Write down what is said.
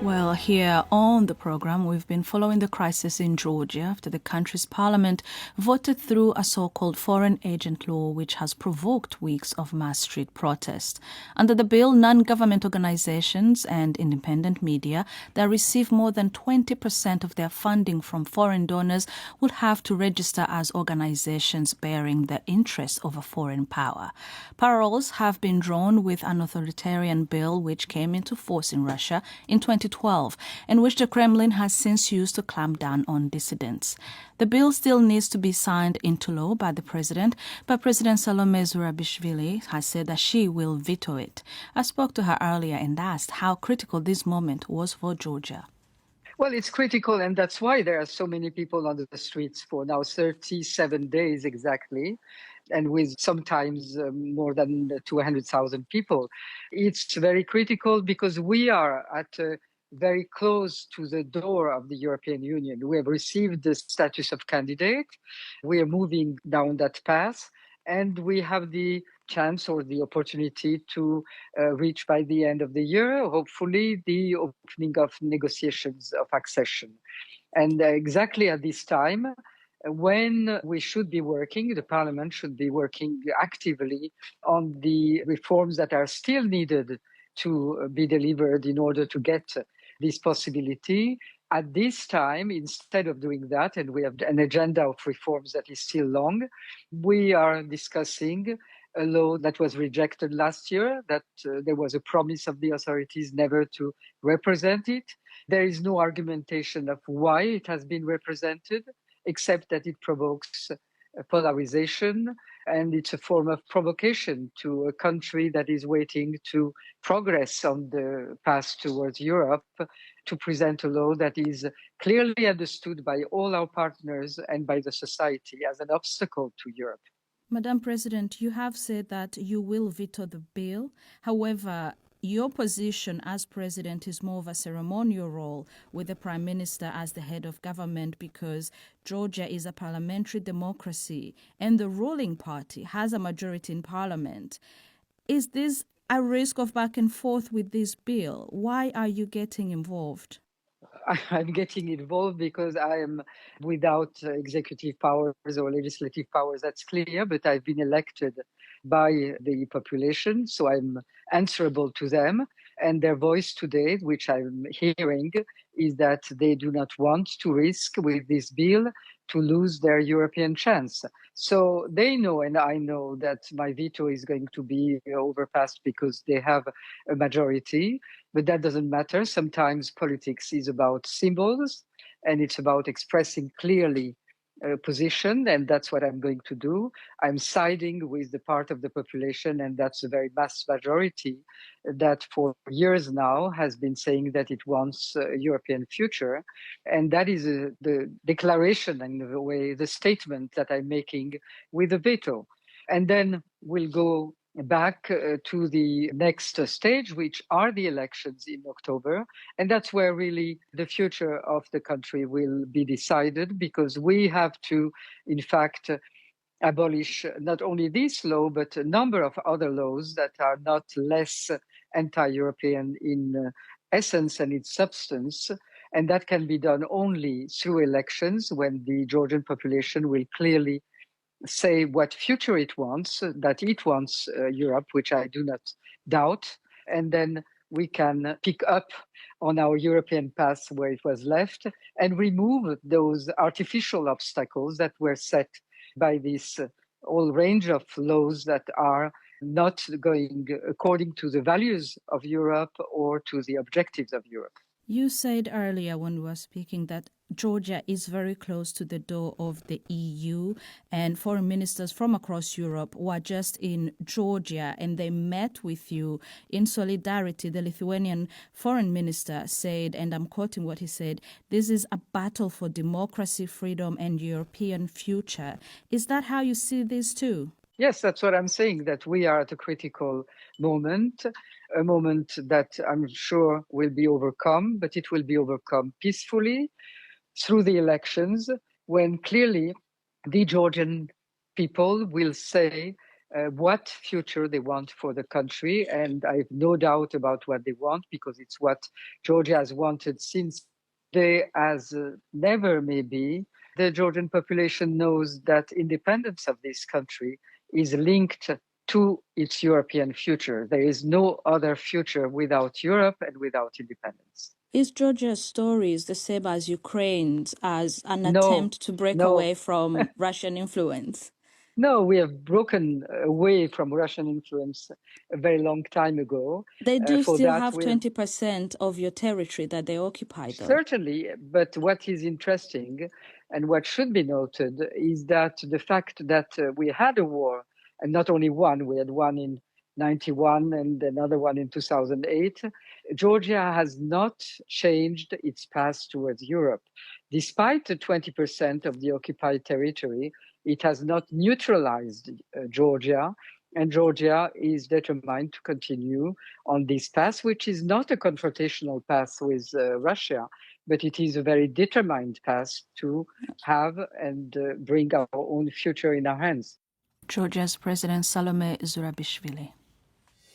Well, here on the program, we've been following the crisis in Georgia after the country's parliament voted through a so-called foreign agent law which has provoked weeks of mass street protest. Under the bill, non-government organizations and independent media that receive more than 20% of their funding from foreign donors would have to register as organizations bearing the interests of a foreign power. Parallels have been drawn with an authoritarian bill which came into force in Russia in 2012 and which the Kremlin has since used to clamp down on dissidents. The bill still needs to be signed into law by the president, but President Salome Zurabishvili has said that she will veto it. I spoke to her earlier and asked how critical this moment was for Georgia. Well, it's critical, and that's why there are so many people on the streets for now 37 days exactly, and with sometimes more than 200,000 people. It's very critical because we are very close to the door of the European Union. We have received the status of candidate. We are moving down that path, and we have the chance or the opportunity to reach by the end of the year, hopefully, the opening of negotiations of accession. And exactly at this time, when we should be working, the Parliament should be working actively on the reforms that are still needed to be delivered in order to get this possibility. At this time, instead of doing that, and we have an agenda of reforms that is still long, we are discussing a law that was rejected last year, that there was a promise of the authorities never to represent it. There is no argumentation of why it has been represented, except that it provokes polarization, and it's a form of provocation to a country that is waiting to progress on the path towards Europe, to present a law that is clearly understood by all our partners and by the society as an obstacle to Europe. Madam President, you have said that you will veto the bill. However, your position as president is more of a ceremonial role with the prime minister as the head of government because Georgia is a parliamentary democracy and the ruling party has a majority in parliament. Is this a risk of back and forth with this bill? Why are you getting involved? I'm getting involved because I am without executive powers or legislative powers, that's clear, but I've been elected by the population, so I'm answerable to them. And their voice today, which I'm hearing, is that they do not want to risk with this bill to lose their European chance. So they know, and I know, that my veto is going to be overpassed because they have a majority. But that doesn't matter. Sometimes politics is about symbols, and it's about expressing clearly a position, and that's what I'm going to do. I'm siding with the part of the population, and that's a very vast majority that for years now has been saying that it wants a European future. And that is the declaration, in a way, the statement that I'm making with the veto. And then we'll go back to the next stage, which are the elections in October. And that's where really the future of the country will be decided, because we have to, in fact, abolish not only this law, but a number of other laws that are not less anti-European in essence and in substance. And that can be done only through elections, when the Georgian population will clearly say what future it wants, that it wants Europe, which I do not doubt. And then we can pick up on our European path where it was left and remove those artificial obstacles that were set by this whole range of laws that are not going according to the values of Europe or to the objectives of Europe. You said earlier when we were speaking that Georgia is very close to the door of the EU, and foreign ministers from across Europe were just in Georgia and they met with you in solidarity. The Lithuanian foreign minister said, and I'm quoting what he said, "This is a battle for democracy, freedom and European future." Is that how you see this too? Yes, that's what I'm saying, that we are at a critical moment, a moment that I'm sure will be overcome, but it will be overcome peacefully through the elections, when clearly the Georgian people will say what future they want for the country. And I have no doubt about what they want, because it's what Georgia has wanted since they as never maybe. The Georgian population knows that independence of this country is linked to its European future. There is no other future without Europe and without independence. Is Georgia's story the same as Ukraine's, as an No, attempt to break no. away from Russian influence? No, we have broken away from Russian influence a very long time ago. They do For still that, have 20% of your territory that they occupy, though. Certainly, but what is interesting and what should be noted is that the fact that we had a war, and not only one, we had one in 91 and another one in 2008, Georgia has not changed its path towards Europe. Despite the 20% of the occupied territory, it has not neutralized Georgia, and Georgia is determined to continue on this path, which is not a confrontational path with Russia, but it is a very determined path to have and bring our own future in our hands. Georgia's President Salome Zurabishvili.